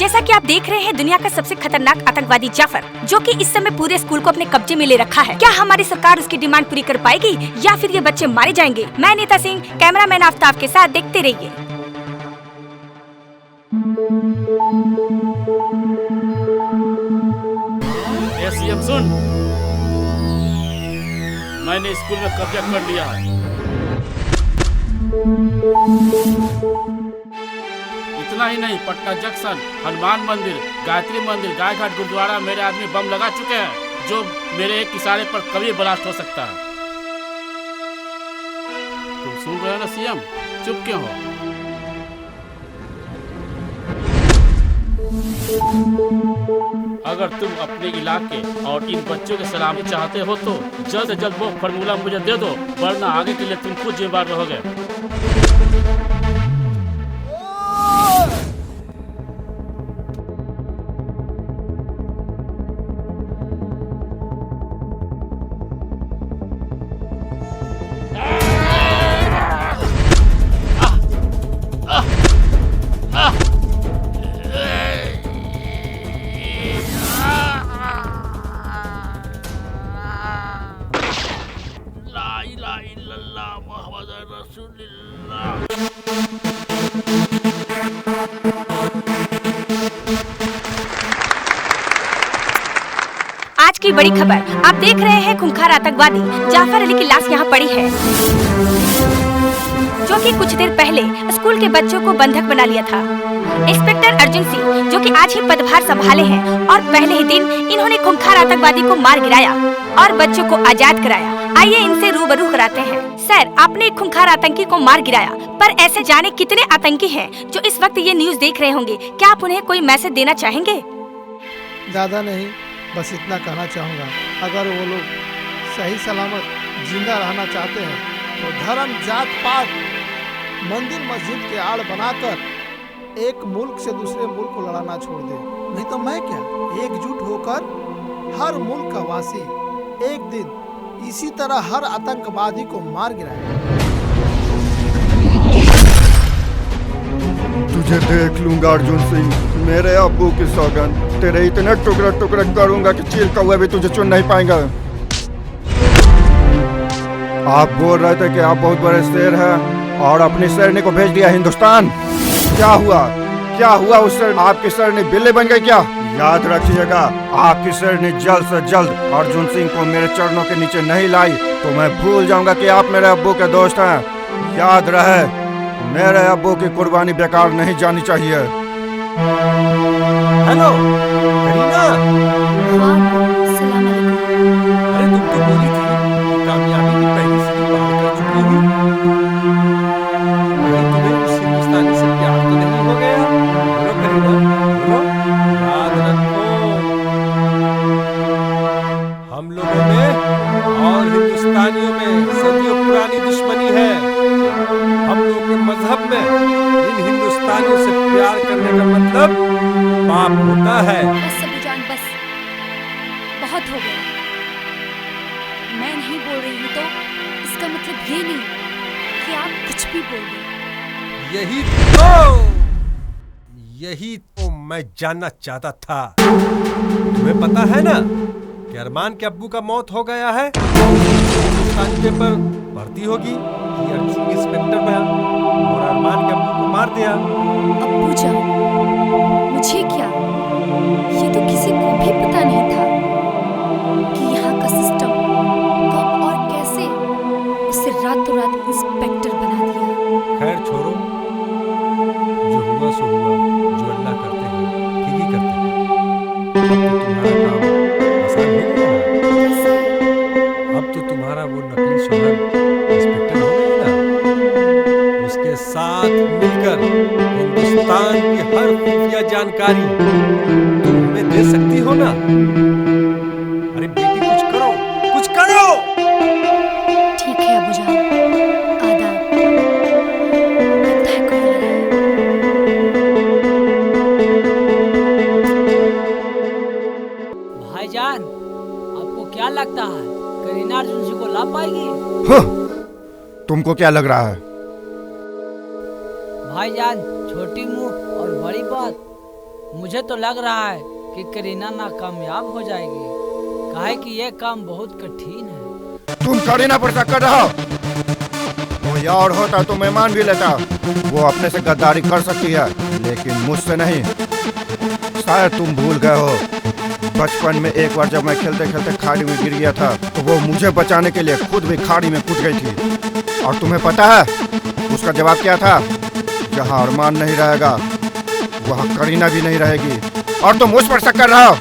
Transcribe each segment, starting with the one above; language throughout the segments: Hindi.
जैसा कि आप देख रहे हैं, दुनिया का सबसे खतरनाक आतंकवादी जाफर, जो कि इस समय पूरे स्कूल को अपने कब्जे में ले रखा है। क्या हमारी सरकार उसकी डिमांड पूरी कर पाएगी या फिर ये बच्चे मारे जाएंगे? मैं नीता सिंह, कैमरामैन आफ्ताब के साथ, देखते रहिए। सीएम सुन, मैंने स्कूल में कब्जा कर लिया है। इतना ही नहीं, पटना जंक्शन, हनुमान मंदिर, गायत्री मंदिर, गायघाट गुरुद्वारा मेरे आदमी बम लगा चुके हैं, जो मेरे एक इशारे पर कभी ब्लास्ट हो सकता है। तुम सुन रहे हो ना सीएम, चुप क्यों हो? अगर तुम अपने इलाके और इन बच्चों की सलामती चाहते हो तो जल्द से जल्द वो फार्मूला मुझे दे दो, वरना आगे के लिए तुम खुद जिम्मेदार रहोगे। आज की बड़ी खबर, आप देख रहे हैं, खूंखार आतंकवादी जाफर अली की लाश यहाँ पड़ी है, जो कि कुछ देर पहले स्कूल के बच्चों को बंधक बना लिया था। इंस्पेक्टर अर्जुन सिंह, जो कि आज ही पदभार संभाले हैं और पहले ही दिन इन्होंने खूंखार आतंकवादी को मार गिराया और बच्चों को आजाद कराया। आइए इनसे रूबरू कराते हैं। सर, आपने एक खूंखार आतंकी को मार गिराया, पर ऐसे जाने कितने आतंकी हैं जो इस वक्त ये न्यूज देख रहे होंगे? क्या आप उन्हें कोई मैसेज देना चाहेंगे? ज़्यादा नहीं, बस इतना कहना चाहूँगा, अगर वो लोग सही सलामत जिंदा रहना चाहते हैं तो धर्म, जात पात, मंदिर मस्जिद के आड़ बनाकर एक मुल्क से दूसरे मुल्क को लड़ाना छोड़ दे। नहीं तो मैं क्या, एकजुट होकर हर मुल्क का वासी एक दिन इसी तरह हर आतंकवादी को मार गिराएगा। तुझे देख लूंगा अर्जुन सिंह, मेरे अब्बू की सौगंध, तेरे इतने टुकड़े टुकड़े करूंगा कि चील कौवे भी तुझे चुन नहीं पाएंगे। आप बोल रहे थे कि आप बहुत बड़े शेर हैं और अपनी शेरनी को भेज दिया हिंदुस्तान। क्या हुआ? क्या हुआ उससे? आपकी शेरनी बिल्ली बन गई क्या? याद रखिएगा, आपकी शेरनी जल्द से जल्द अर्जुन सिंह को मेरे चरणों के नीचे नहीं लाई तो मैं भूल जाऊंगा कि आप मेरे अब्बू के दोस्त हैं। याद रहे, मेरे अब्बू की कुर्बानी बेकार नहीं जानी चाहिए। हेलो करीना। हाँ, सलाम अलैकुम। अरे तुम तो बोली थी कि कामयाबी की पहली सीढ़ी पार कर चुकी हो। कहीं तुम्हें उस हिंदुस्तानी से प्यार तो नहीं हो गया? बोलो करीना, बोलो। याद रखो, हम लोगों में और हिंदुस्तानियों में सदियों पुरानी दुश्मनी है। हम लोग के मजहब में इन हिंदुस्तानियों से प्यार करने का मतलब पाप होता है। बस अबूजान, बस बहुत हो गया। मैं नहीं बोल रही हूँ तो इसका मतलब ये नहीं कि आप कुछ भी बोल रहे। यही तो मैं जानना चाहता था। तुम्हें पता है ना कि अरमान के अब्बू का मौत हो गया है? हिंदुस्तानी पेपर भर्ती होगी कि अर्जुन इंस्पेक्टर बना और अरमान के अब्बू को मार दिया। अबूजान, मुझे क्या, ये तो किसी को भी पता नहीं था कि यहाँ का सिस्टम कब और कैसे उसे रातों रात इंस्पेक्टर बना दिया। खैर छोड़ो, जो हुआ सो हुआ, जो अल्लाह करते हैं ठीक ही करते हैं। अब तो तुम्हारा काम आसान हो गया ना? अब तो तुम्हारा वो नकली शोहर इंस्पेक्टर हो गया ना? उसके साथ मिलकर हिंदुस्तान की हर खुफिया जानकारी तुम हमें दे सकती हो ना? अरे बेटी, कुछ करो, कुछ करो। ठीक है अबूजान, आदाब। लगता है कोई आ रहा है। भाईजान, आपको क्या लगता है करीना अर्जुन सिंह को ला पाएगी? तुमको क्या लग रहा है? भाईजान, छोटी मुंह और बड़ी बात, मुझे तो लग रहा है कि करीना नाकामयाब हो जाएगी, काहे कि ये काम बहुत कठिन है। तुम करीना पर शक कर रहे हो? कोई और होता तो मैं मान भी लेता, वो अपने से गद्दारी कर सकती है, लेकिन मुझसे नहीं। शायद तुम भूल गए हो, बचपन में एक बार जब मैं खेलते खेलते खाड़ी में गिर गया था तो वो मुझे बचाने के लिए खुद भी खाड़ी में कूद गई थी। और तुम्हें पता है उसका जवाब क्या था? जहाँ अरमान नहीं रहेगा वहाँ करीना भी नहीं रहेगी, और तुम मुझ पर शक कर रहे हो।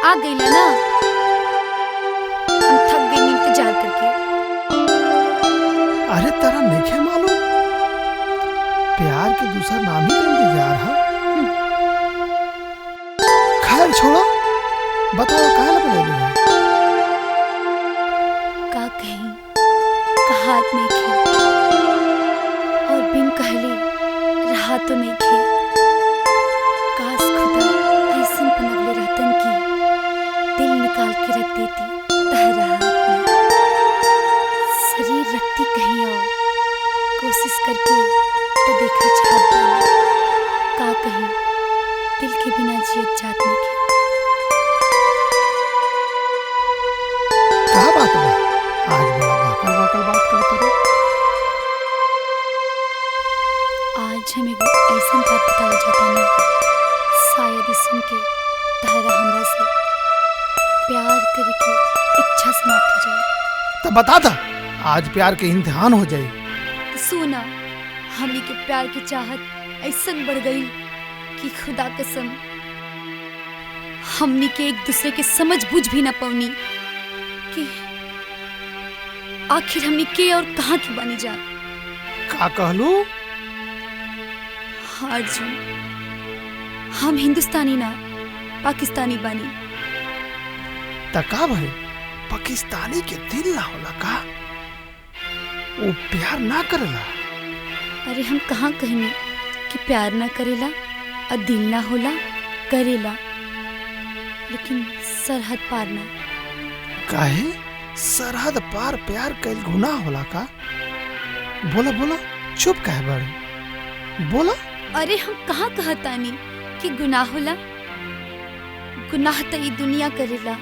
आ गई ना, हम थक गए इंतजार करके। अरे तेरा नहीं है मालूम, प्यार के दूसरा नाम ही तो इंतजार है। खैर छोड़ो, बताओ काहे ला बोले हो? का कहीं कहात नहीं खे, और बिन कहले रहा तो नहीं खे। काश खुदा ऐसन पनवले रहतन की दिल निकाल के रख देती तहरा हाथ में। शरीर रखती कहीं और कोशिश करके तो देखा चाहत बानी। का कहीं दिल के बिना जियत जात नहीं खे। क्या बात है? आज बड़ा बाकल बाकल बात करते रहो। आज हमें ऐसा बात बताया जाता नहीं, शायद ही सुन के तहरा हमरा से प्यार करे की इच्छा समाप्त हो जाए। तो बता था आज प्यार के इम्तिहान हो जाए। सुना, हमनी के प्यार की चाहत ऐसन बढ़ गई कि खुदा कसम हमनी के एक दूसरे के समझ बुझ भी ना पवनी कि आखिर हमनी के और कहाँ की बनी जा। का कहलू? हाँ अर्जुन, हम हिंदुस्तानी ना पाकिस्तानी बनी। तका भाई पाकिस्तानी के दिल ना होला का? वो प्यार ना करेला। अरे हम कहाँ कहनी कि प्यार ना करेला और दिल ना होला, करेला लेकिन सरहद पार ना। काहे? सरहद पार प्यार कैल गुनाह होला का? बोला बोला, चुप काहे बड़े? बोला। अरे हम कहाँ कहतानी कि गुनाह होला। गुनाह तो ये दुनिया करेला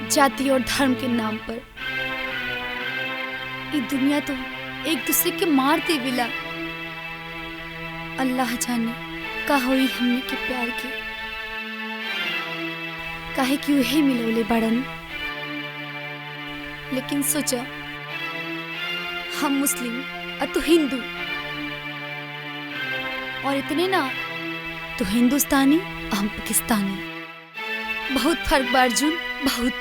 जाति और धर्म के नाम पर। ये दुनिया तो एक दूसरे के मार देवेला। अल्लाह जाने का होई हमने के प्यार के, काहे कि वही मिलौले बड़न। लेकिन सोचा हम मुस्लिम और तू हिंदू, और इतने ना तू हिंदुस्तानी और हम पाकिस्तानी। बहुत फर्क बा अर्जुन, बहुत।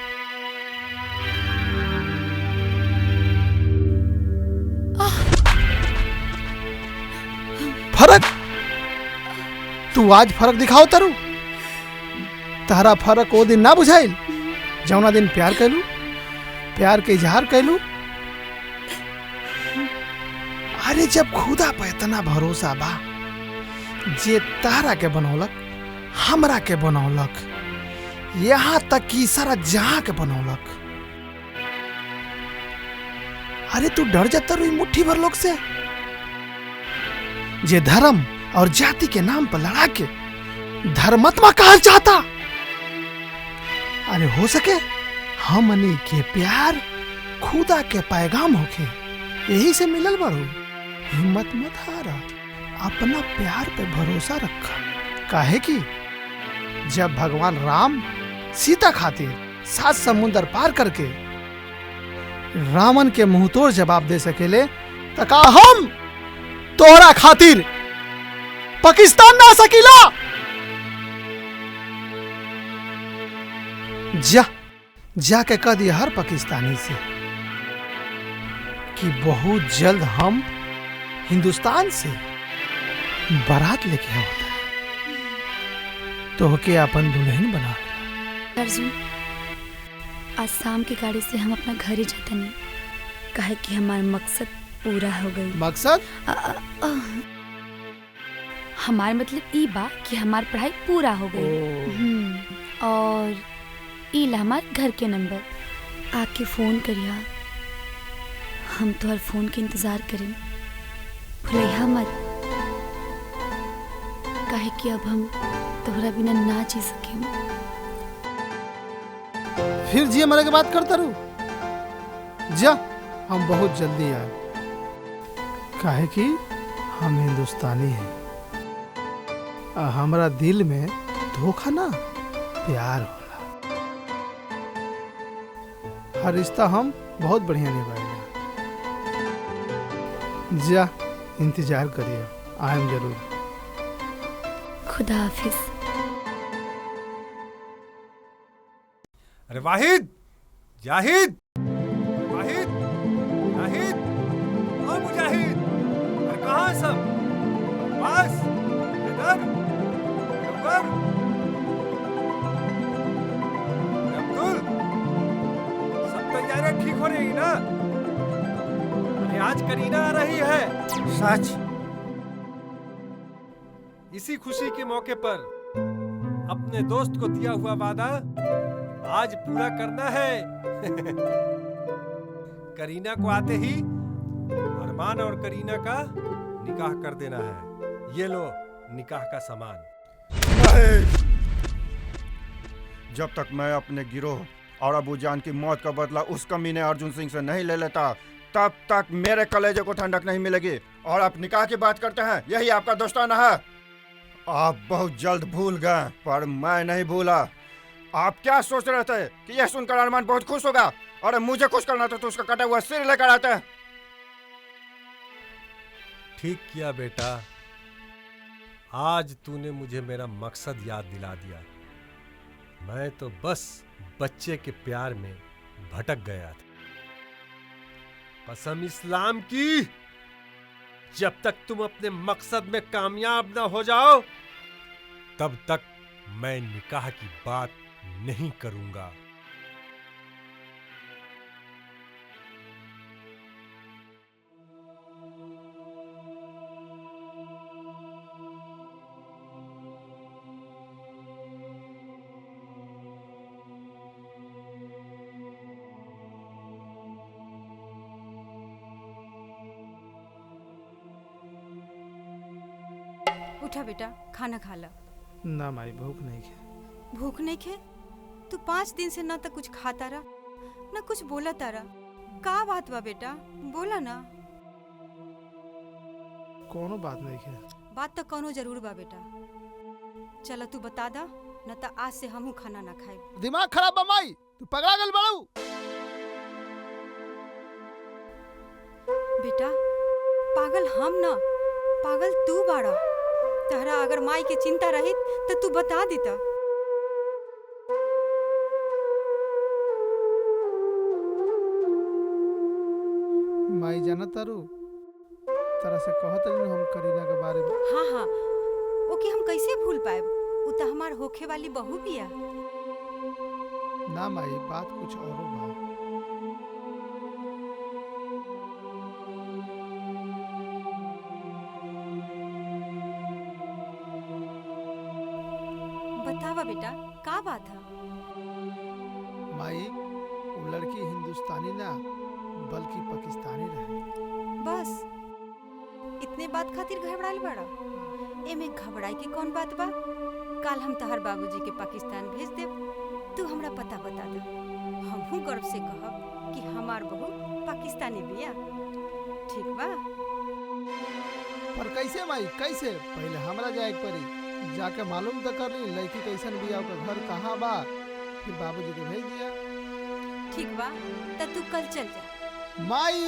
फर्क? तू आज फर्क दिखाओ तरु। तारा फर्क वो दिन ना बुझाइल जौना दिन प्यार कैलू, प्यार के इजहार कैलू। अरे जब खुदा पे इतना भरोसा बा, जे तारा के बनौलक, हमरा के बनौलक, यहाँ तक कि सारा जहां के बनौलक। अरे तू डर जाता रुई मुट्ठी भर लोग से, जे धर्म और जाति के नाम पर लड़ा के धर्मात्मा कहल चाहता। अरे हो सके हमनी के प्यार खुदा के पैगाम होके, यही से मिलल बड़ू। हिम्मत मत हारा, अपना प्यार पे भरोसा रखा। काहे कि जब भगवान राम सीता खातिर 7 समुंदर पार करके रावण के मुंह तोड़ जवाब दे सकेले, तो का हम तोरा खातिर पाकिस्तान ना सकीला? जाके कह दिया हर पाकिस्तानी से कि बहुत जल्द हम हिंदुस्तान से बारात लेके आवता तो के अपन दुल्हन बना। अर्जुन, आज शाम की गाड़ी से हम अपना घर ही जाते नहीं, काहे कि हमारा मकसद पूरा हो गई। मकसद? हमार मतलब ई बा कि हमार पढ़ाई पूरा हो गई। और ई ला हमार घर के नंबर, आके फोन करिया, हम तो हर फोन के इंतजार करें, भूलिया मत, काहे कि अब हम तोहरा बिना ना जी सके। फिर जिए मरे के बात करता रहूं। जा, हम बहुत जल्दी आए, काहे कि हम हिंदुस्तानी हैं। हमारा दिल में धोखा ना प्यार होला। हर रिश्ता हम बहुत बढ़िया निभाएगा। जा, इंतजार करिए, आएम जरूर। खुदा हाफिज। अरे वाहिद, जाहिद, वाहिद, जाहिद और मुजाहिद, अरे कहाँ है सब? बस इधर, अकबर, अब्दुल, सब तैयारियां ठीक हो रही ना? अरे आज करीना आ रही है। सच? इसी खुशी के मौके पर अपने दोस्त को दिया हुआ वादा आज पूरा करना है। करीना को आते ही अरमान और करीना का निकाह कर देना है। ये लो निकाह का सामान। जब तक मैं अपने गिरोह और अबू जान की मौत का बदला उस कमीने अर्जुन सिंह से नहीं ले लेता, तब तक मेरे कलेजे को ठंडक नहीं मिलेगी। और आप निकाह की बात करते हैं, यही आपका दोस्ताना है। आप बहुत जल्द भूल गए, पर मैं नहीं भूला। आप क्या सोच रहे थे कि यह सुनकर अरमान बहुत खुश होगा? और मुझे खुश करना था तो उसका कटा हुआ सिर लेकर आते। ठीक किया बेटा, आज तूने मुझे मेरा मकसद याद दिला दिया। मैं तो बस बच्चे के प्यार में भटक गया था। कसम इस्लाम की, जब तक तुम अपने मकसद में कामयाब ना हो जाओ, तब तक मैं निकाह की बात नहीं करूंगा। उठा बेटा, खाना खा ला। ना माई, भूख नहीं है। भूख नहीं खे? तू 5 दिन से ना तो कुछ खाता रहा, ना कुछ बोला तारा। का बात बा बेटा, बोला ना। कोनो बात नहीं है। बात तो कोनो जरूर बा बेटा। चला तू बता दा, न तो आज से हमहू खाना ना खाए। दिमाग खराब बा माई, तू पगला गल बाड़ू। बेटा, पागल हम ना, पागल तू बाड़ा। तहरा अगर माई के चिंता रही तो तू बता देता। माई जाना तारू, तरह से कहत रही हम करीना के बारे में। हाँ हाँ, ओके हम कैसे भूल पाए? उ तो हमार होखे वाली बहू बिया। ना माई, बात कुछ और बा। बतावा बेटा, का बात है? माई, वो लड़की हिंदुस्तानी ना बल्कि पाकिस्तानी रहे। बस इतने बात खातिर घबराइल बड़ा? एमे घबराई के कौन बात बा? कल हम तहर बाबूजी के पाकिस्तान भेज देब, तू हमरा पता बता दे। हमहू गर्व से कहब कि हमार बहू पाकिस्तानी बिया। ठीक बा? पर कैसे माई, कैसे? पहले हमरा जाए के पड़ी, जाके मालूम तो कर ली लड़की कैसन बिया, ओकर घर कहाँ बा, फिर बाबूजी के भेज दिया। ठीक बा, त तू कल चल जा। माई,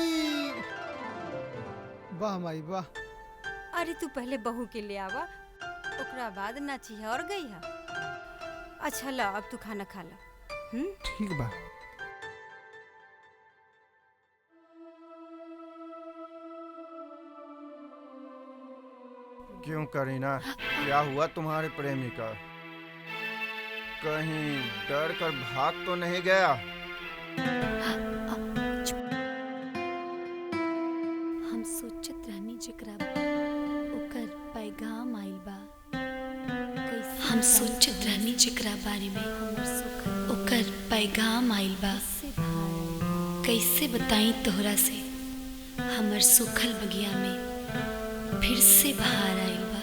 वाह माई वाह। अरे तू पहले बहू के ले आवा, ओकरा बाद नाची और गई है। अच्छा ला, अब तू खाना खा ला। ठीक बा। क्यों करीना, क्या हुआ तुम्हारे प्रेमी का? कहीं डर कर भाग तो नहीं गया? हम सोचत रहनी जकरा ओकर पैगाम आइल बा। हम सोचत रहनी जकरा बारे में ओकर पैगाम आइल बा। कैसे बताई तोहरा से हमर सूखल बगिया में फिर से बहार आइल बा।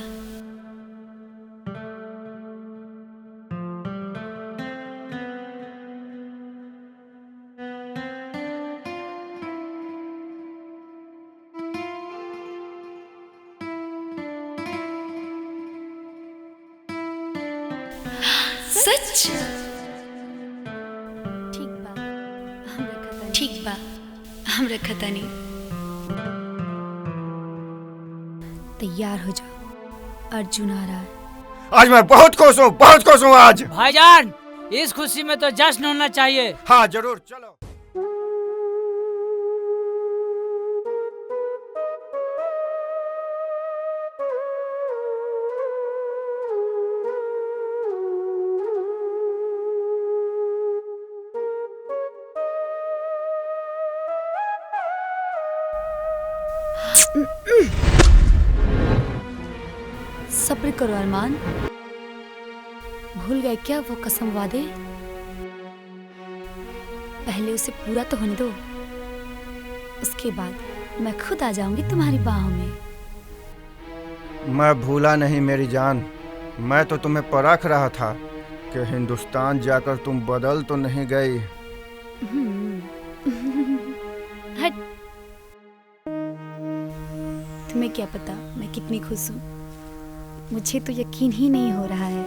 सच? ठीक बा, हम रखता नहीं। तैयार हो जाओ, अर्जुन आ रहा है। आज मैं बहुत खुश हूँ आज। भाईजान, इस खुशी में तो जश्न होना चाहिए। हाँ जरूर, चलो। सब्र करो अरमान, भूल गए क्या वो कसम वादे? पहले उसे पूरा तो होने दो, उसके बाद मैं खुद आ जाऊंगी तुम्हारी बाहों में। मैं भूला नहीं मेरी जान, मैं तो तुम्हें परख रहा था कि हिंदुस्तान जाकर तुम बदल तो नहीं गई। हट, तुम्हें क्या पता मैं कितनी खुश हूँ। मुझे तो यकीन ही नहीं हो रहा है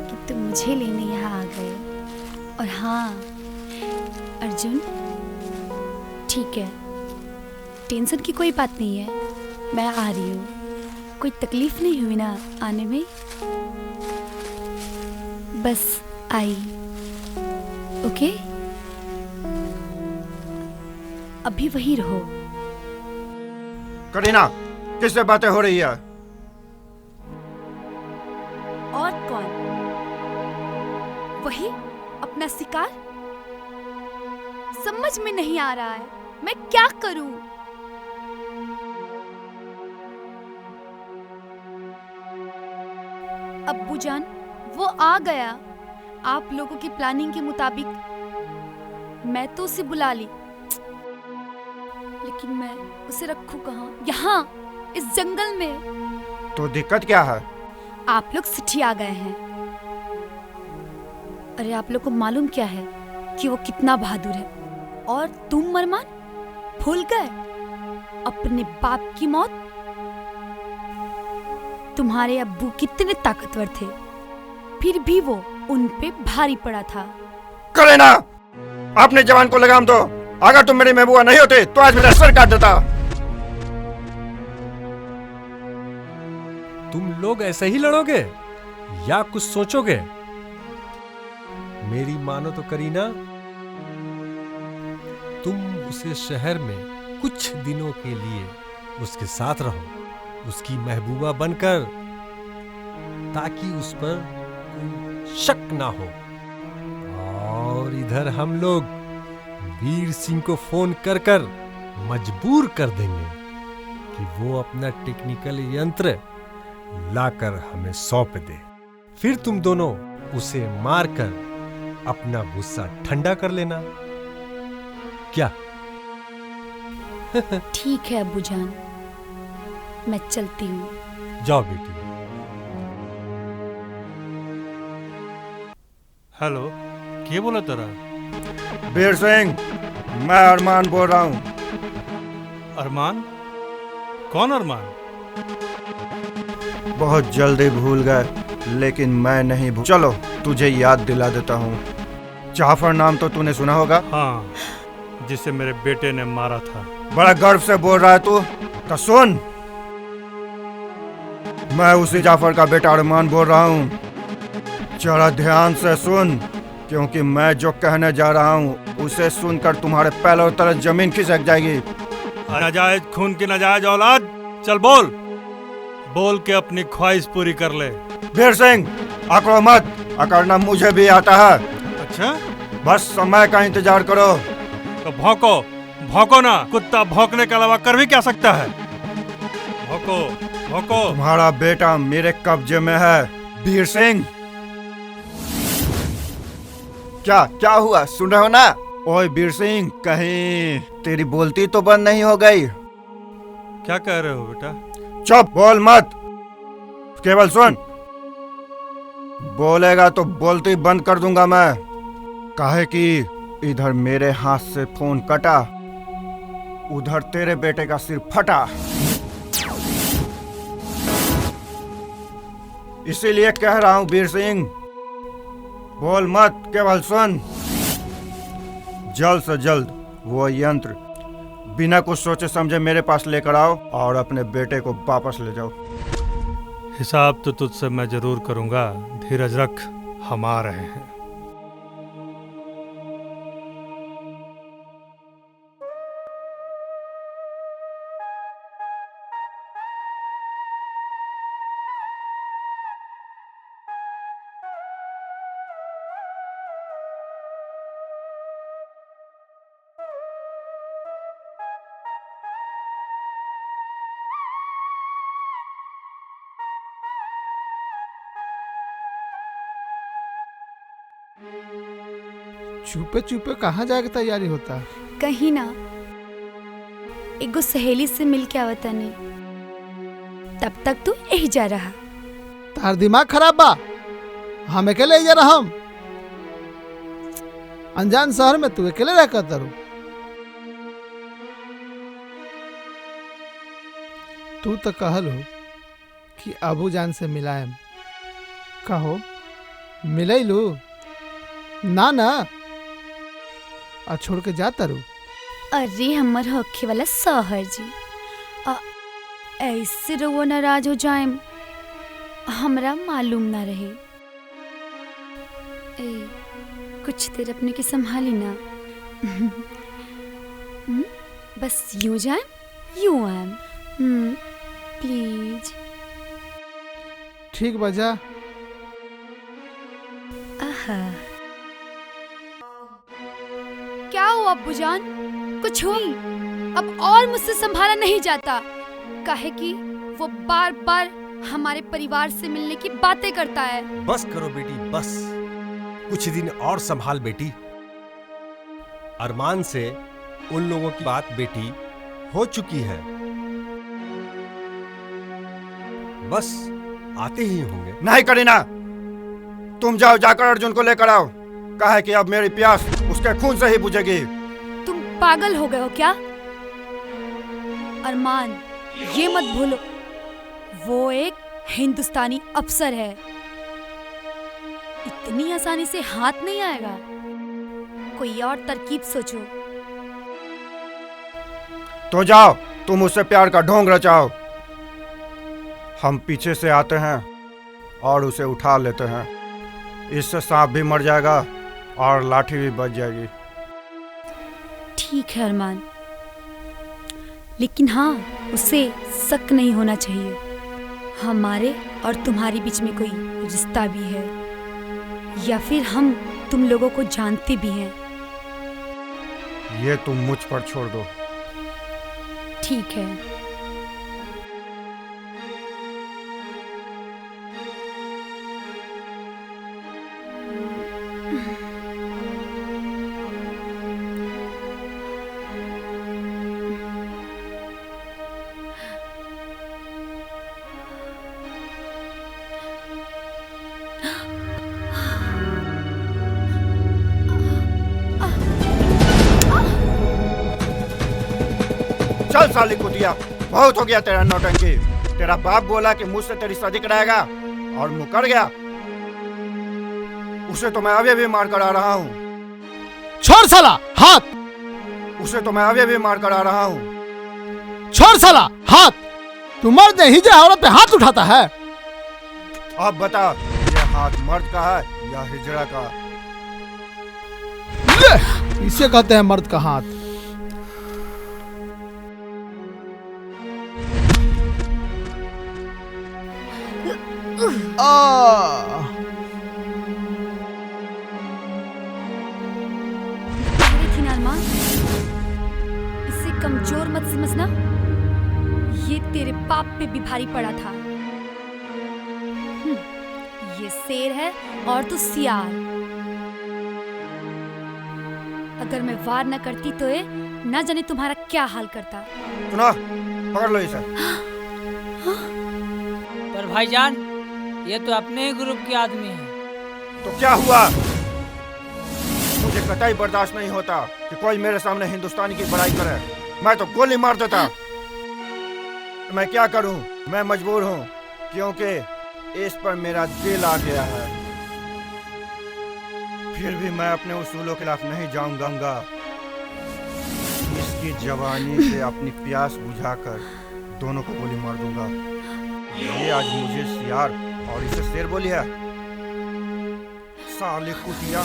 कि तुम मुझे लेने यहाँ आ गए। और हाँ अर्जुन, ठीक है, टेंशन की कोई बात नहीं है, मैं आ रही हूँ। कोई तकलीफ नहीं हुई ना आने में? बस आई। ओके, अभी वही रहो। करीना, किससे बातें हो रही है? और कौन? वही अपना शिकार। समझ में नहीं आ रहा है मैं क्या करूं। अब्बू जान, वो आ गया आप लोगों की प्लानिंग के मुताबिक। मैं तो उसे बुला ली, लेकिन मैं उसे रखूं कहाँ? यहाँ इस जंगल में। तो दिक्कत क्या है? आप लोग सिटी आ गए हैं। अरे आप लोग को मालूम क्या है कि वो कितना बहादुर है? और तुम मरमान भूल गए अपने बाप की मौत? तुम्हारे अब्बू कितने ताकतवर थे, फिर भी वो उन पे भारी पड़ा था। करीना, अपने जवान को लगाम दो। अगर तुम मेरी महबूबा नहीं होते तो आज मेरा सर काट देता। तुम लोग ऐसे ही लड़ोगे या कुछ सोचोगे? मेरी मानो तो करीना, तुम उसे शहर में कुछ दिनों के लिए उसके साथ रहो, उसकी महबूबा बनकर, ताकि उस पर कोई शक ना हो। और इधर हम लोग वीर सिंह को फोन कर कर मजबूर कर देंगे कि वो अपना टेक्निकल यंत्र लाकर हमें सौंप दे। फिर तुम दोनों उसे मारकर अपना गुस्सा ठंडा कर लेना। क्या? ठीक है अब्बू जान, मैं चलती हूँ। जाओ बेटी। हेलो, क्या बोला तेरा? वीर सिंह, मैं अरमान बोल रहा हूँ। अरमान? कौन अरमान? बहुत जल्दी भूल गए, लेकिन मैं नहीं भूल। चलो तुझे याद दिला देता हूँ। जाफर नाम तो तूने सुना होगा? हाँ, जिसे मेरे बेटे ने मारा था। बड़ा गर्व से बोल रहा है तू, तो सुन, मैं उसी जाफर का बेटा अरमान बोल रहा हूँ। जरा ध्यान से सुन, क्योंकि मैं जो कहने जा रहा हूँ उसे सुनकर तुम्हारे पैरों तले जमीन खिसक जाएगी। नाजायज खून की नाजायज औलाद, चल बोल, बोल के अपनी ख्वाहिश पूरी कर ले। वीर सिंह, अकड़ो मत, अकड़ना मुझे भी आता है। अच्छा, बस समय का इंतजार करो। तो भौंको, भौंको ना। कुत्ता भौंकने के अलावा कर भी क्या सकता है? भौंको, भौंको। तुम्हारा बेटा मेरे कब्जे में है वीर सिंह। क्या क्या हुआ, सुन रहे हो ना? ओए वीर सिंह, कहीं तेरी बोलती तो बंद नहीं हो गई? क्या कह रहे हो बेटा? चुप, बोल मत, केवल सुन। बोलेगा तो बोलती बंद कर दूंगा मैं। काहे कि इधर मेरे हाथ से फोन कटा, उधर तेरे बेटे का सिर फटा। इसीलिए कह रहा हूं वीर सिंह, बोल मत, केवल सुन। जल्द से जल्द वो यंत्र बिना कुछ सोचे समझे मेरे पास लेकर आओ और अपने बेटे को वापस ले जाओ। हिसाब तो तुझसे मैं जरूर करूंगा। धीरज रख, हम आ रहे हैं। चुपे चुपे कहाँ जाके तैयारी होता है? कहीं ना एगो सहेली से मिल के आवता नहीं, तब तक तू यही जा रहा। तार दिमाग खराब बा? हम अकेले ही जा रहा। हम अनजान शहर में तू अकेले रह कर तरू। तू तो कहल हो कि अबू जान से मिलायम, कहो मिले लू ना ना आ छोड़ के जाता रू। अरे हमर होखे वाला सहर जी, ऐसे रहो नाराज हो जाए, हमरा मालूम ना रहे। ए, कुछ देर अपने की संभाली ना। बस यूं जाए, यूं आए, प्लीज। ठीक बजा। आहा, क्या हुआ अब्बू जान? कुछ हुई? अब और मुझसे संभाला नहीं जाता, काहे कि वो बार बार हमारे परिवार से मिलने की बातें करता है। बस करो बेटी, बस कुछ दिन और संभाल बेटी। अरमान से उन लोगों की बात बेटी हो चुकी है, बस आते ही होंगे। नहीं करीना, तुम जाओ, जाकर अर्जुन को लेकर आओ। कहा है कि अब मेरी प्यास उसके खून से ही बुझेगी। तुम पागल हो गए हो क्या? अरमान, ये मत भूलो, वो एक हिंदुस्तानी अफसर है, इतनी आसानी से हाथ नहीं आएगा। कोई और तरकीब सोचो। तो जाओ, तुम उससे प्यार का ढोंग रचाओ। हम पीछे से आते हैं और उसे उठा लेते हैं। इससे सांप भी मर जाएगा और लाठी भी बच जाएगी। ठीक है अरमान, लेकिन हाँ, उसे शक नहीं होना चाहिए। हमारे और तुम्हारे बीच में कोई रिश्ता भी है, या फिर हम तुम लोगों को जानते भी हैं। ये तुम मुझ पर छोड़ दो। ठीक है। चल साली कुतिया, बहुत हो गया तेरा नौटंकी। तेरा बाप बोला कि मुझसे तेरी शादी कराएगा और मुकर गया। उसे तो मैं अभी भी मार कर आ रहा हूँ। छोड़ साला हाथ। उसे तो मैं अभी भी मार कर आ रहा हूँ। छोड़ साला हाथ। तू मर्द है, हिजड़ा औरत पे हाथ उठाता है। अब बता, ये हाथ मर्द का है या हिजड़ा का? इसे कहते हैं मर्द का हाथ। अरमान, इसे कमजोर मत समझना। ये तेरे पाप पे भी भारी पड़ा था। ये शेर है और तू सियार। अगर मैं वार न करती तो ये न जाने तुम्हारा क्या हाल करता। सुनो, पकड़ लो इसे। पर भाईजान, ये तो अपने ही ग्रुप के आदमी हैं। तो क्या हुआ? मुझे कतई बर्दाश्त नहीं होता कि कोई मेरे सामने हिंदुस्तानी की बड़ाई करे। मैं तो गोली मार देता। मैं क्या करूं? मैं मजबूर हूं, क्योंकि इस पर मेरा दिल आ गया है। फिर भी मैं अपने उसूलों के खिलाफ नहीं जाऊंगा। इसकी जवानी से अपनी प्यास बुझाकर दोनों को गोली मार दूंगा। ये आज मुझे सियार और इसे शेर बोली है। साले कुतिया,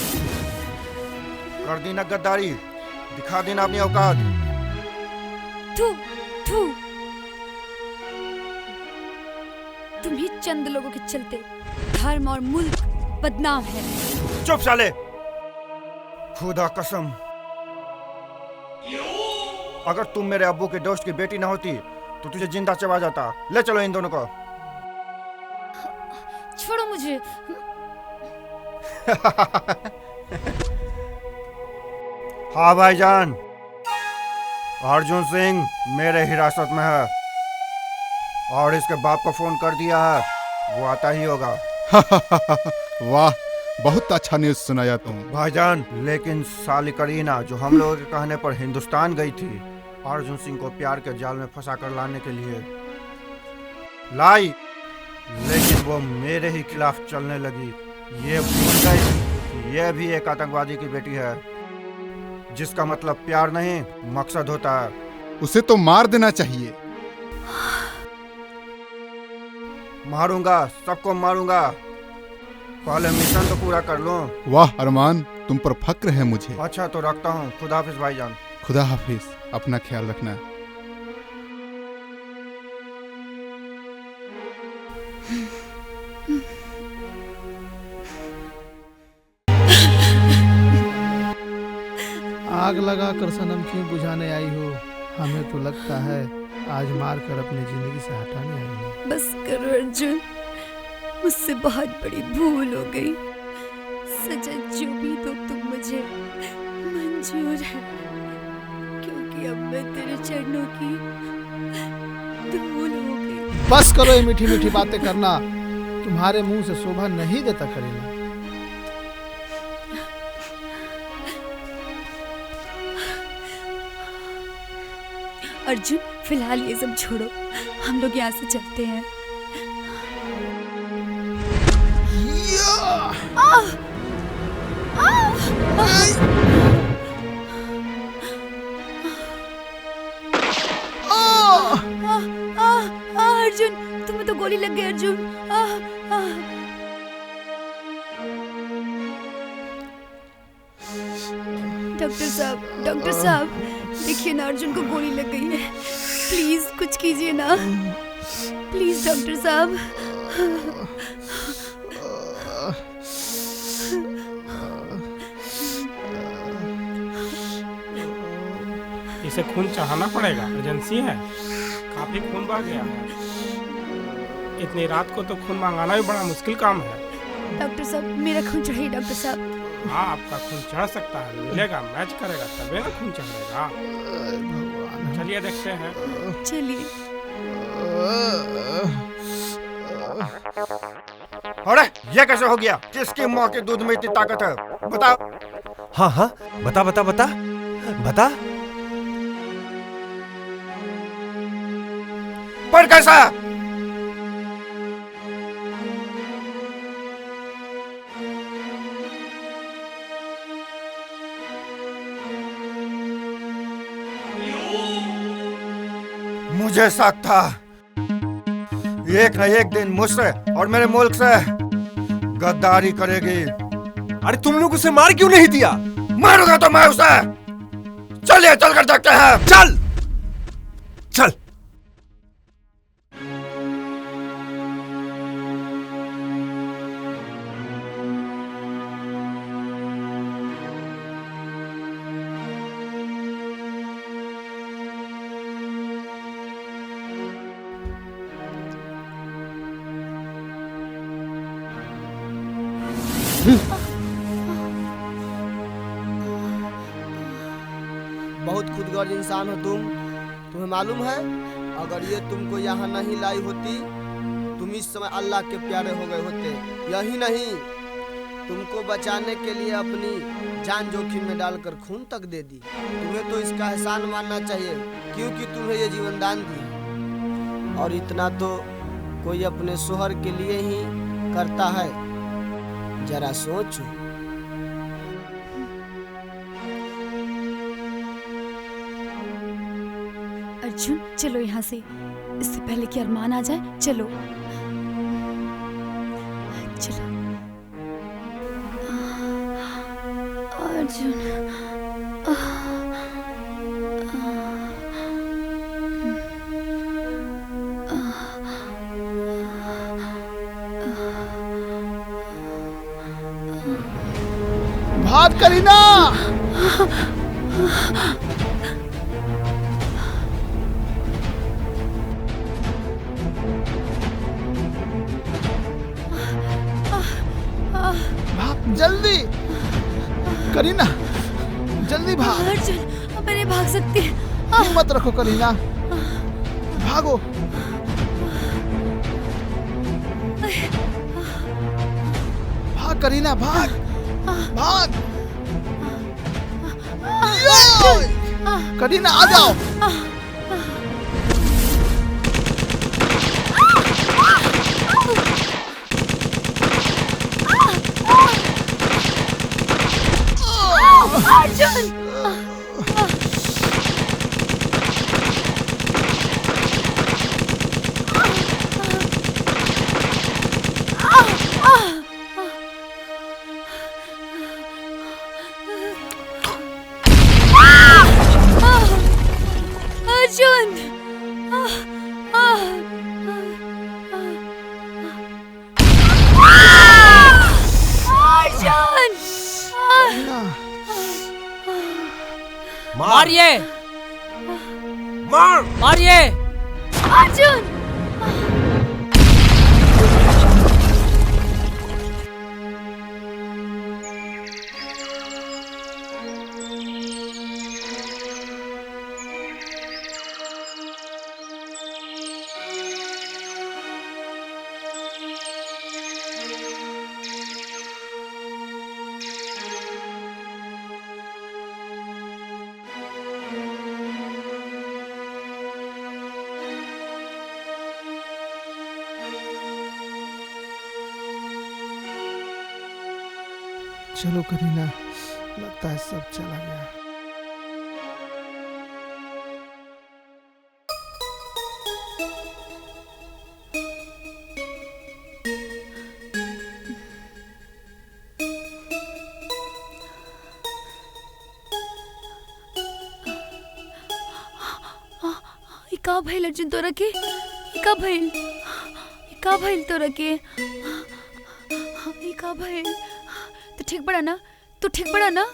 कर दी ना गद्दारी, दिखा देना अपनी औकात। थू थू, तुम ही चंद लोगों के चलते धर्म और मुल्क बदनाम है। चुप साले, खुदा कसम, अगर तुम मेरे अब्बू के दोस्त की बेटी ना होती तो तुझे जिंदा चबा जाता। ले चलो इन दोनों को। छोड़ो मुझे। हाँ भाईजान, अर्जुन सिंह मेरे हिरासत में है और इसके बाप को फोन कर दिया है, वो आता ही होगा। वाह, बहुत अच्छा न्यूज़ सुनाया तुम। भाईजान, लेकिन साली करीना जो हम लोगों के कहने पर हिंदुस्तान गई थी अर्जुन सिंह को प्यार के जाल में फंसा कर लाने के लिए लाई, लेकिन वो मेरे ही खिलाफ चलने लगी। ये भूल गई कि ये भी एक आतंकवादी की बेटी है, जिसका मतलब प्यार नहीं मकसद होता है। उसे तो मार देना चाहिए। मारूंगा, सबको मारूंगा। पहले मिशन तो पूरा कर लो। वाह अरमान, तुम पर फक्र है मुझे। अच्छा तो रखता हूँ। खुदा हाफिज भाईजान। खुदा हाफिज, अपना ख्याल रखना। आग लगा कर सनम क्यों बुझाने आई हो? हमें तो लगता है आज मार कर अपनी जिंदगी से हटाने आई हो। बस करो अर्जुन, मुझसे बहुत बड़ी भूल हो गई। सजा जो भी दो तुम मुझे मंजूर है, क्योंकि अब मैं तेरे चरणों की धूल हो गई। बस करो ये मीठी मीठी बातें करना, तुम्हारे मुंह से शोभा नहीं देता करीना। अर्जुन, फिलहाल ये सब छोड़ो, हम लोग यहाँ से चलते हैं। अर्जुन, तुम्हें तो गोली लग गई अर्जुन। डॉक्टर साहब, देखिए ना, अर्जुन को गोली लग गई है। प्लीज कुछ कीजिए ना, प्लीज डॉक्टर साहब। इसे खून चढ़ाना पड़ेगा, इमरजेंसी है, काफी खून बह गया है। इतनी रात को तो खून मंगाना भी बड़ा मुश्किल काम है। डॉक्टर साहब, मेरा खून चाहिए डॉक्टर साहब। हाँ, आपका खून चढ़ सकता है, मिलेगा, मैच करेगा तबे ना खून चढ़ेगा। चलिए देखते हैं। चलिए। अरे ये कैसे हो गया? किसकी माँ के दूध में इतनी ताकत है? बताओ। हाँ हाँ, बता बता बता बता। पर कैसा? मुझे शक था एक न एक दिन मुझसे और मेरे मुल्क से गद्दारी करेगी। अरे तुम लोग उसे मार क्यों नहीं दिया? मारूंगा तो मैं उसे। चलिए चलकर देखते हैं। चल चल। बहुत खुदगर्ज इंसान हो तुम। तुम्हें मालूम है, अगर ये तुमको यहाँ नहीं लाई होती, तुम इस समय अल्लाह के प्यारे हो गए होते। यही नहीं, तुमको बचाने के लिए अपनी जान जोखिम में डालकर खून तक दे दी। तुम्हें तो इसका एहसान मानना चाहिए, क्योंकि तुम्हें ये जीवन दान दी। और इतना तो कोई अपने शोहर के लिए ही करता है, जरा सोचो। अर्जुन चलो यहाँ से, इससे पहले कि अरमान आ जाए। चलो चलो अर्जुन। भाग करीना। भाग जल्दी करीना, जल्दी भाग। अर्जुन मैं नहीं भाग सकती। हिम्मत रखो करीना, भागो। भाग करीना, भाग भाग। करीना आ जाओ। अर्जुन मारिए, मारिए अर्जुन। चलो करीना, लगता है सब चला गया। का भइल अर्जुन तोरा के? का भइल? का भइल तोरा के? का भइल? तू ठीक बड़ा ना? तू ठीक बड़ा ना?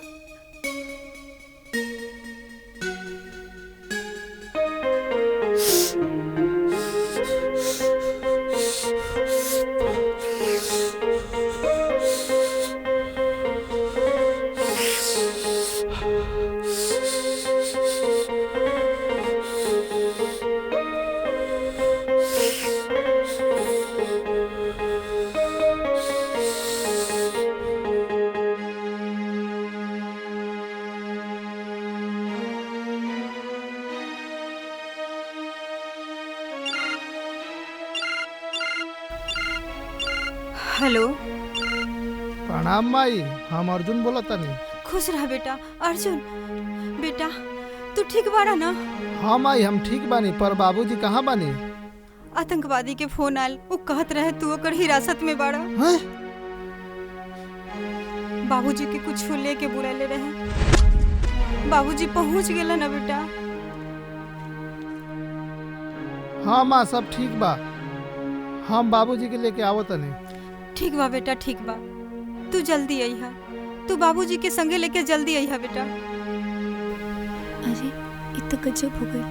हेलो, प्रणाम माई, हम अर्जुन बोला तनी। खुश रहा बेटा। अर्जुन बेटा, तू ठीक बाड़ा ना? हाँ माई, हम ठीक बानी, पर बाबूजी कहाँ बानी? आतंकवादी के फोन आयल, वो कहत रहे तू ओकर हिरासत में बाड़ा। हैं? बाबूजी के कुछ लेके बुलाले रहे। बाबूजी पहुंच गेला ना बेटा? हाँ माँ, सब ठीक बा, हम बाबूजी के लेके आवत तनी। ठीक बा बेटा, ठीक बा। तू जल्दी अइहा, तू बाबूजी के संगे लेके जल्दी अइहा बेटा। अरे इ तो गजब हो गई।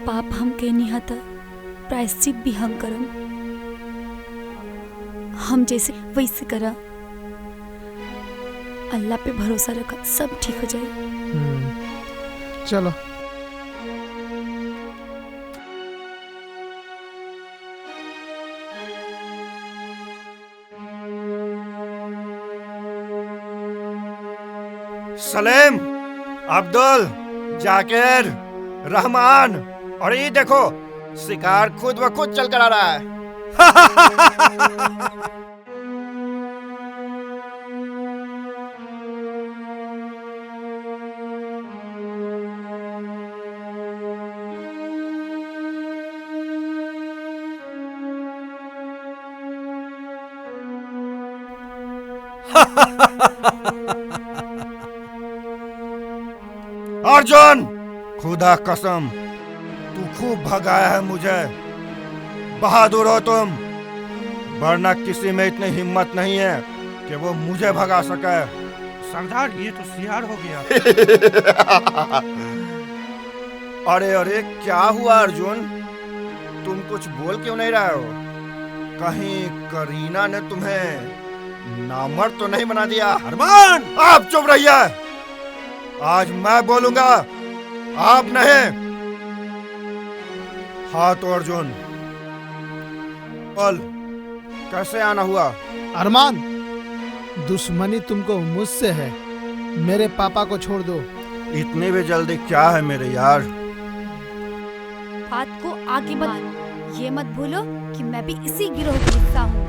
पाप हम कहनी हा त प्रायश्चित भी हम करम। हम जैसे वैसे करा। अल्लाह पे भरोसा रखा, सब ठीक हो जाए। चलो। सलीम, अब्दुल, जाकिर, रहमान, और ये देखो शिकार खुद ब खुद चल कर आ रहा है। अर्जुन, खुदा कसम तू खूब भगाया है मुझे। बहादुर हो तुम, वरना किसी में इतनी हिम्मत नहीं है कि वो मुझे भगा सके। सरदार, ये तो सियार हो गया। अरे अरे, क्या हुआ अर्जुन? तुम कुछ बोल क्यों नहीं रहे हो? कहीं करीना ने तुम्हें नामर्द तो नहीं बना दिया? अरमान, आप चुप रहिए। आज मैं बोलूंगा, आप नहीं। हाँ तो अर्जुन बोल, कैसे आना हुआ? अरमान, दुश्मनी तुमको मुझसे है, मेरे पापा को छोड़ दो। इतनी भी जल्दी क्या है मेरे यार? बात को आगे मत, ये मत भूलो कि मैं भी इसी गिरोह का हिस्सा हूँ।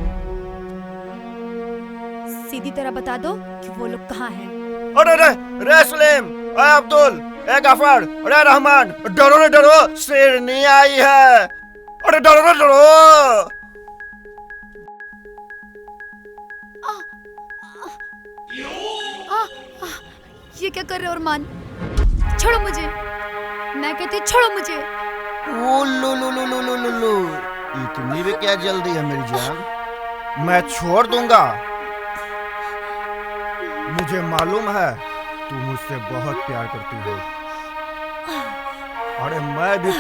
सीधी तरह बता दो कि वो लोग कहाँ हैं। अरे रे सलीम, अरे अब्दुल, ए गफर, अरे रहमान, डरो न डरो, शेरनी आई है। अरे डरो न डरो। ये क्या कर रहे हो अरमान? छोड़ो मुझे, मैं कहती हूँ छोड़ो मुझे। लू, इतनी भी क्या जल्दी है मेरी जान? मैं छोड़ दूंगा। मुझे मालूम है तू मुझसे बहुत प्यार करती हो। अरे मैं भी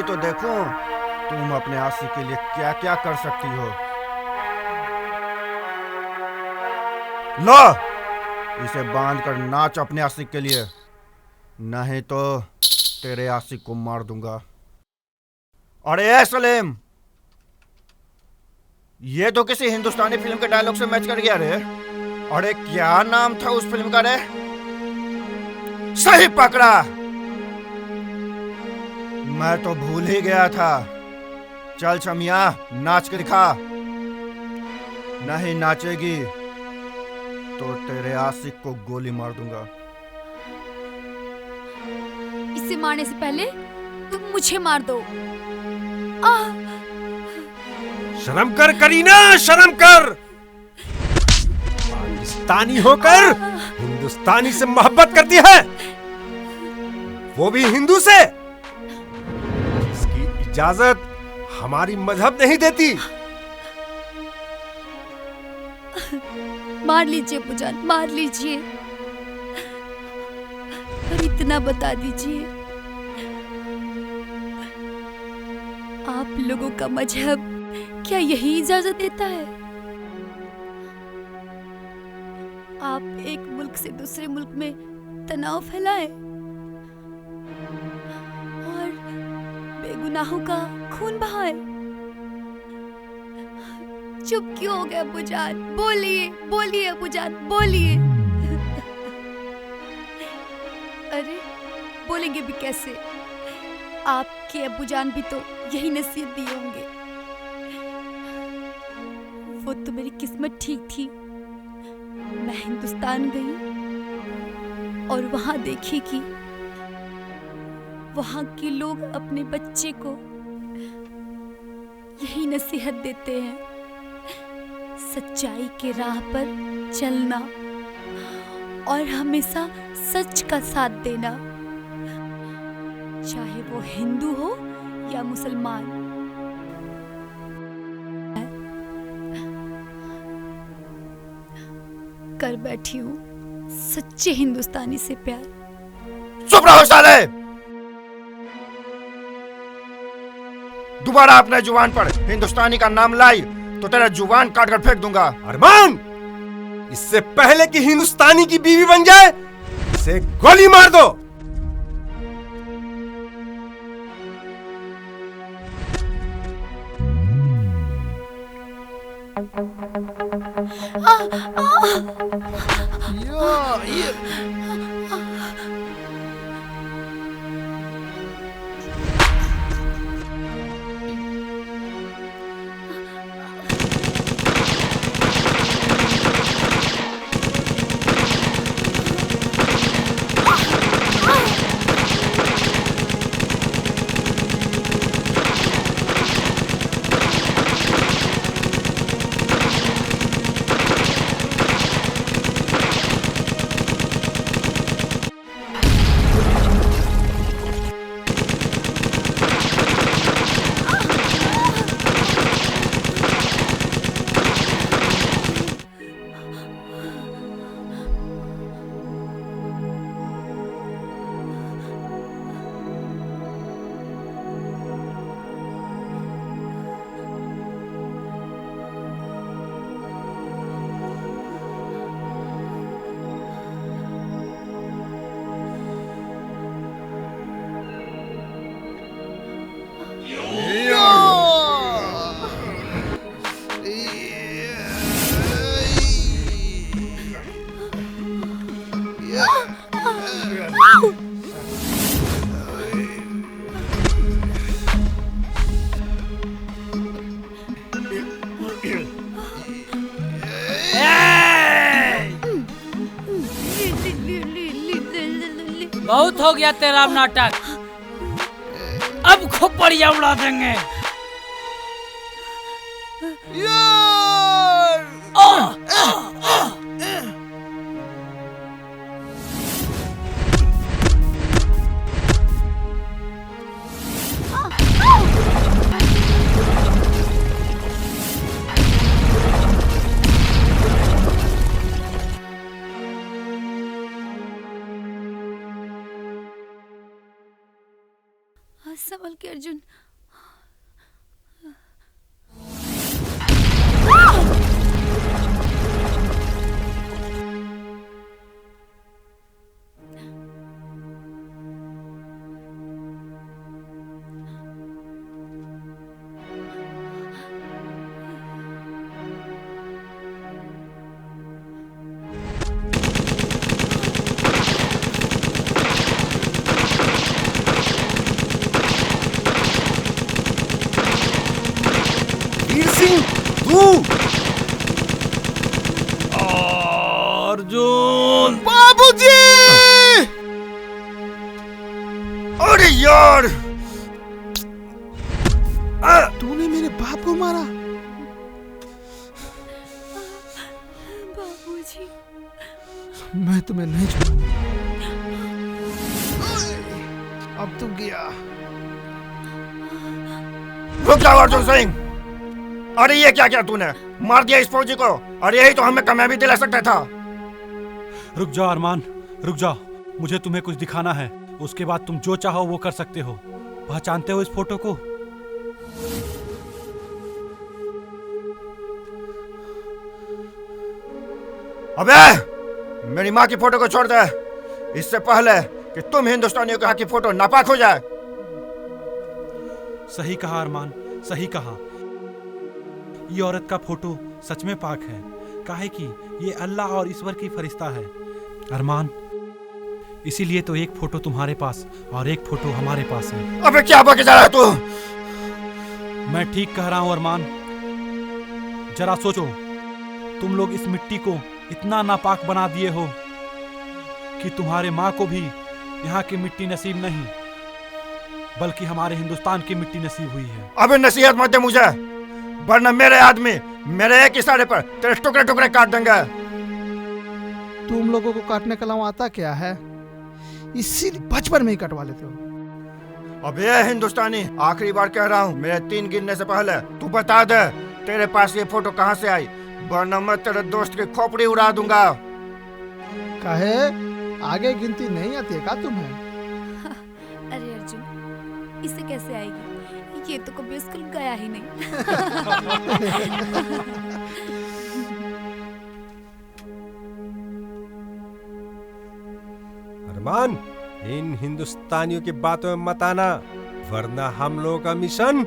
तो देखूं तुम अपने आशिक के लिए क्या क्या कर सकती हो। लो, इसे बांध कर नाच अपने आशिक के लिए, नहीं तो तेरे आशिक को मार दूंगा। अरे ए सलीम, ये तो किसी हिंदुस्तानी फिल्म के डायलॉग से मैच कर गया रे। अरे क्या नाम था उस फिल्म का रे? सही पकड़ा, मैं तो भूल ही गया था। चल छमिया, नाच के दिखा। नहीं नाचेगी तो तेरे आशिक को गोली मार दूंगा। इसे मारने से पहले तुम मुझे मार दो। शर्म कर करीना, शर्म कर। पाकिस्तानी होकर हिंदुस्तानी से मोहब्बत करती है, वो भी हिंदू से। इसकी इजाजत हमारी मजहब नहीं देती। मार लीजिए बुजान, मार लीजिए, पर इतना बता दीजिए, आप लोगों का मजहब क्या यही इजाजत देता है? आप एक मुल्क से दूसरे मुल्क में तनाव फैलाएं और बेगुनाहों का खून बहाएं। चुप क्यों हो गए अबूजान? बोलिए बोलिए अबूजान, बोलिए। अरे बोलेंगे भी कैसे? आपके अबूजान भी तो यही नसीहत दिए होंगे। वो तो मेरी किस्मत ठीक थी, मैं हिंदुस्तान गई और वहां देखी कि वहां के लोग अपने बच्चे को यही नसीहत देते हैं, सच्चाई के राह पर चलना और हमेशा सच का साथ देना, चाहे वो हिंदू हो या मुसलमान। कर बैठी हूँ सच्चे हिंदुस्तानी से प्यार। चुप रहो साले! दोबारा अपने जुबान पर हिंदुस्तानी का नाम लाई तो तेरा जुबान काट कर फेंक दूंगा। अरमान, इससे पहले कि हिंदुस्तानी की बीवी बन जाए, इसे गोली मार दो। बहुत हो गया तेरा नाटक, अब खोपड़िया उड़ा देंगे। संभल के अर्जुन। अर्जुन बाबूजी! अरे यार, तूने मेरे बाप को मारा? बाबूजी, मैं तुम्हें नहीं छोड़ूंगा। अब तुम गया। रुक जाओ अर्जुन सिंह। अरे ये क्या किया तूने? मार दिया इस फौजी को, और यही तो हमें कामयाबी दिला सकता था। रुक जाओ अरमान, रुक जाओ। मुझे तुम्हें कुछ दिखाना है, उसके बाद तुम जो चाहो वो कर सकते हो। पहचानते हो इस फोटो को? अबे, मेरी माँ की फोटो को छोड़ दे, इससे पहले कि तुम हिंदुस्तानियों के हाथ की फोटो नापाक हो जाए। सही कहा अरमान, सही कहा। ये औरत का फोटो सच में पाक है, काहे कि ये अल्लाह और ईश्वर की फरिश्ता है। अरमान, इसीलिए तो एक फोटो तुम्हारे पास और एक फोटो हमारे पास है। अबे क्या बके जा रहा है तू? मैं ठीक कह रहा हूँ अरमान। जरा सोचो, तुम लोग इस मिट्टी को इतना नापाक बना दिए हो कि तुम्हारे माँ को भी यहाँ की मिट्टी नसीब नहीं, बल्कि हमारे हिंदुस्तान की मिट्टी नसीब हुई है। अबे नसीहत मत दे मुझे, वरना मेरे आदमी मेरे एक इशारे पर तेरे टुकड़े टुकड़े काट देंगे। तुम लोगों को काटने का अलावा आता क्या है? इसीलिए बचपन में ही कटवा लेते हो। अबे हिंदुस्तानी, आखिरी बार कह रहा हूँ, मेरे 3 गिनने से पहले तू बता दे तेरे पास ये फोटो कहाँ से आई, वरना मैं तेरे दोस्त की खोपड़ी उड़ा दूंगा। काहे? आगे गिनती नहीं आती है क्या तुम्हें? अरे अर्जुन, इसे कैसे आएगी? ये तो कभी स्कूल गया ही नहीं। अरमान, इन हिंदुस्तानियों की बातों में मत आना, वरना हम लोगों का मिशन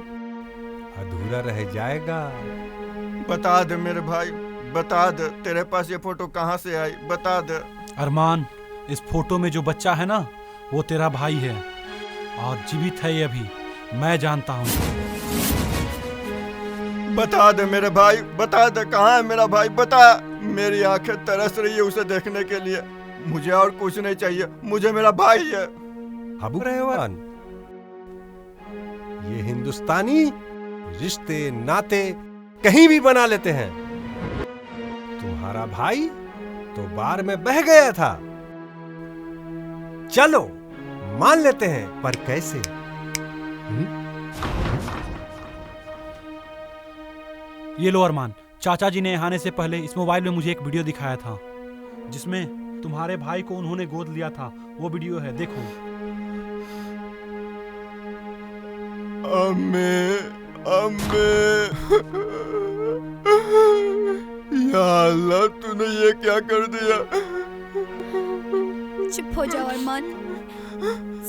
अधूरा रह जाएगा। बता दे मेरे भाई, बता दे, तेरे पास ये फोटो कहाँ से आई, बता दे। अरमान, इस फोटो में जो बच्चा है ना, वो तेरा भाई है और जीवित है ये अभी, मैं जानता हूँ। बता दे मेरे भाई, बता दे कहाँ है मेरा भाई, बता। मेरी आंखें तरस रही है उसे देखने के लिए, मुझे और कुछ नहीं चाहिए, मुझे मेरा भाई है। अबू रहमान, ये हिंदुस्तानी रिश्ते नाते कहीं भी बना लेते हैं। तुम्हारा भाई तो बाढ़ में बह गया था, चलो मान लेते हैं, पर कैसे? ये लो अरमान, चाचा जी ने यहाँ आने से पहले इस मोबाइल में मुझे एक वीडियो दिखाया था जिसमें तुम्हारे भाई को उन्होंने गोद लिया था। वो वीडियो है, देखो। अम्मे, अम्मे, या अल्लाह, तूने ये क्या कर दिया? चुप हो जाओ अरमान,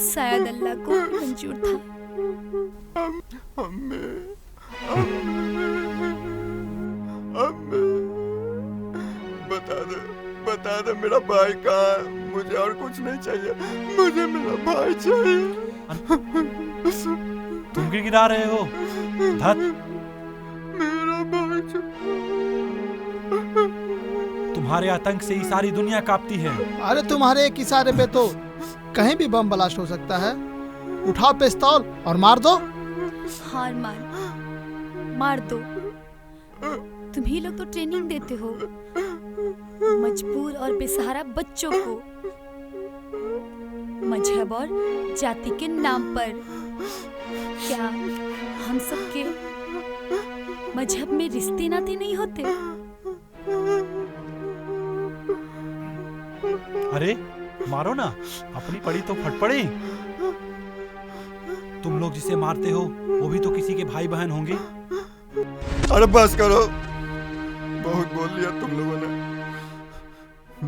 शायद अल्लाह को मंजूर था। अम्मे, अम्मे, बता दे मेरा भाई कहाँ है, मुझे और कुछ नहीं चाहिए, मुझे मेरा भाई चाहिए। तुम गिरा रहे हो? धत, मेरा भाई तुम्हारे आतंक से ही सारी दुनिया कांपती है। अरे तुम्हारे एक इशारे पे तो कहीं भी बम ब्लास्ट हो सकता है। उठाओ पिस्तौल और मार दो। हार मार दो। तुम ही लोग तो ट्रेनिंग देते हो मजबूर और बेसहारा बच्चों को, मजहब और जाति के नाम पर। क्या हम सबके मजहब में रिश्ते नाते नहीं होते? अरे मारो ना, अपनी पड़ी तो फट पड़े। तुम लोग जिसे मारते हो वो भी तो किसी के भाई बहन होंगे। अरे बस करो, बहुत बोल लिया तुम लोगों ने।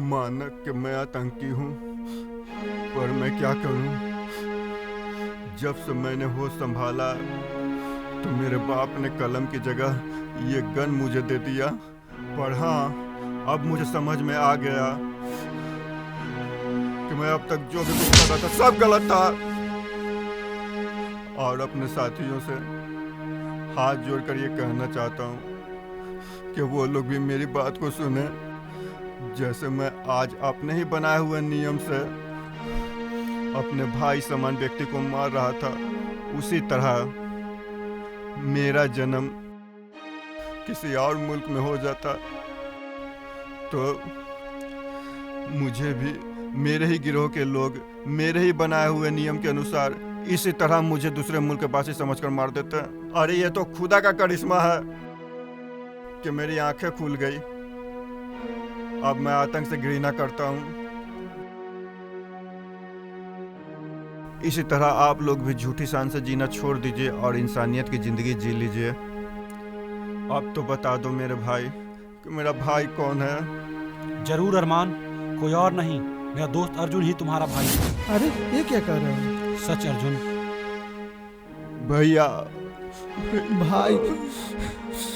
माना कि मैं आतंकी हूँ, पर मैं क्या करूँ? जब से मैंने होश संभाला तो मेरे बाप ने कलम की जगह ये गन मुझे दे दिया। पर हाँ, अब मुझे समझ में आ गया कि मैं अब तक जो भी कुछ कर रहा था सब गलत था। और अपने साथियों से हाथ जोड़कर ये कहना चाहता हूँ कि वो लोग भी मेरी बात को सुने। जैसे मैं आज अपने ही बनाए हुए नियम से अपने भाई समान व्यक्ति को मार रहा था, उसी तरह मेरा जन्म किसी और मुल्क में हो जाता तो मुझे भी मेरे ही गिरोह के लोग मेरे ही बनाए हुए नियम के अनुसार इसी तरह मुझे दूसरे मुल्क के बासी समझकर मार देते हैं। अरे ये तो खुदा का करिश्मा है कि मेरी आंखें खुल गई। अब मैं आतंक से घृणा करता हूँ। इसी तरह आप लोग भी झूठी शान से जीना छोड़ दीजिए और इंसानियत की जिंदगी जी लीजिए। अब तो बता दो मेरे भाई कि मेरा भाई कौन है। जरूर अरमान, कोई और नहीं, मेरा दोस्त अर्जुन ही तुम्हारा भाई है। अरे ये क्या कर रहे हो? सच अर्जुन। भैया, भाई,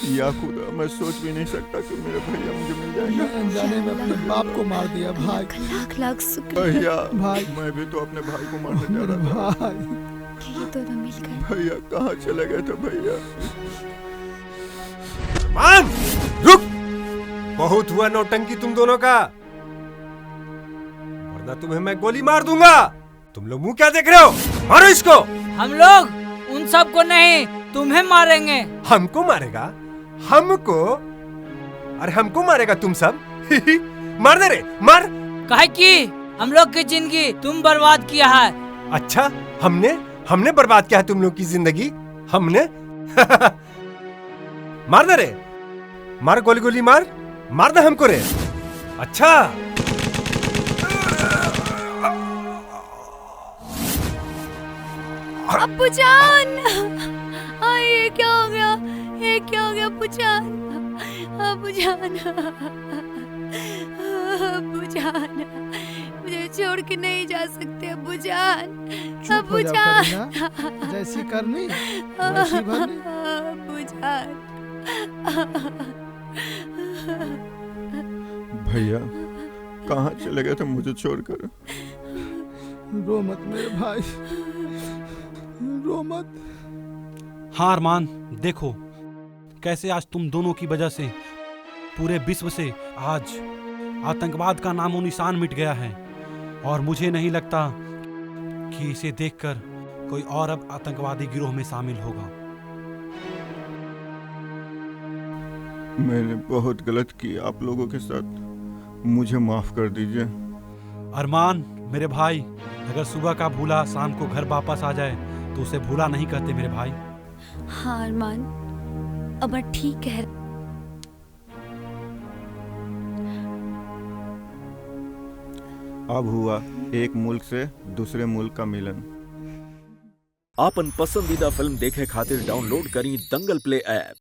या खुदा, मैं सोच भी नहीं सकता कि मेरे भैया मुझे मिल जाएंगे। अनजाने में अपने बाप को मार दिया भाई। लाख लाख शुक्र भैया भाई, मैं भी तो अपने भाई को मारने जा रहा था। कि ये दोनों मिल गए। भैया कहाँ चले गए थे भैया? मान, रुक, बहुत हुआ नौटंकी तुम दोनों का, वरना तुम्हें मैं गोली मार दूंगा। तुम लोग मुंह क्या देख रहे हो? मारो इसको। हम लोग उन सबको नहीं, तुम्हें मारेंगे। हमको मारेगा? हमको? अरे हमको मारेगा तुम सब? मार दे रे, मार। काहे की हम लोग की जिंदगी तुम बर्बाद किया है। अच्छा, हमने बर्बाद किया है तुम लोग की जिंदगी? हमने? मार दे रे, मार, गोली गोली मार, मार दे हमको रे। अच्छा, अब्बूजान, ये क्या हो गया? ये क्या हो गया अब्बूजान? अब्बूजान, अब्बूजान, मुझे छोड़ के नहीं जा सकते अब्बू जान। चुप हो जाओ करीना, जैसी करनी वैसी भरनी। अब्बू जान। भैया कहाँ चले गए थे मुझे छोड़कर? रो मत मेरे भाई, रो मत। हाँ अरमान, देखो कैसे आज तुम दोनों की वजह से पूरे विश्व से आज आतंकवाद का नामो निशान मिट गया है, और मुझे नहीं लगता कि इसे देखकर कोई और अब आतंकवादी गिरोह में शामिल होगा। मैंने बहुत गलत किया आप लोगों के साथ, मुझे माफ कर दीजिए। अरमान मेरे भाई, अगर सुबह का भूला शाम को घर वापस आ जाए तो उसे भूला नहीं कहते मेरे भाई। हाँ अरमान, अब ठीक है। अब हुआ एक मुल्क से दूसरे मुल्क का मिलन। आपन पसंदीदा फिल्म देखे खातिर डाउनलोड करी दंगल प्ले ऐप।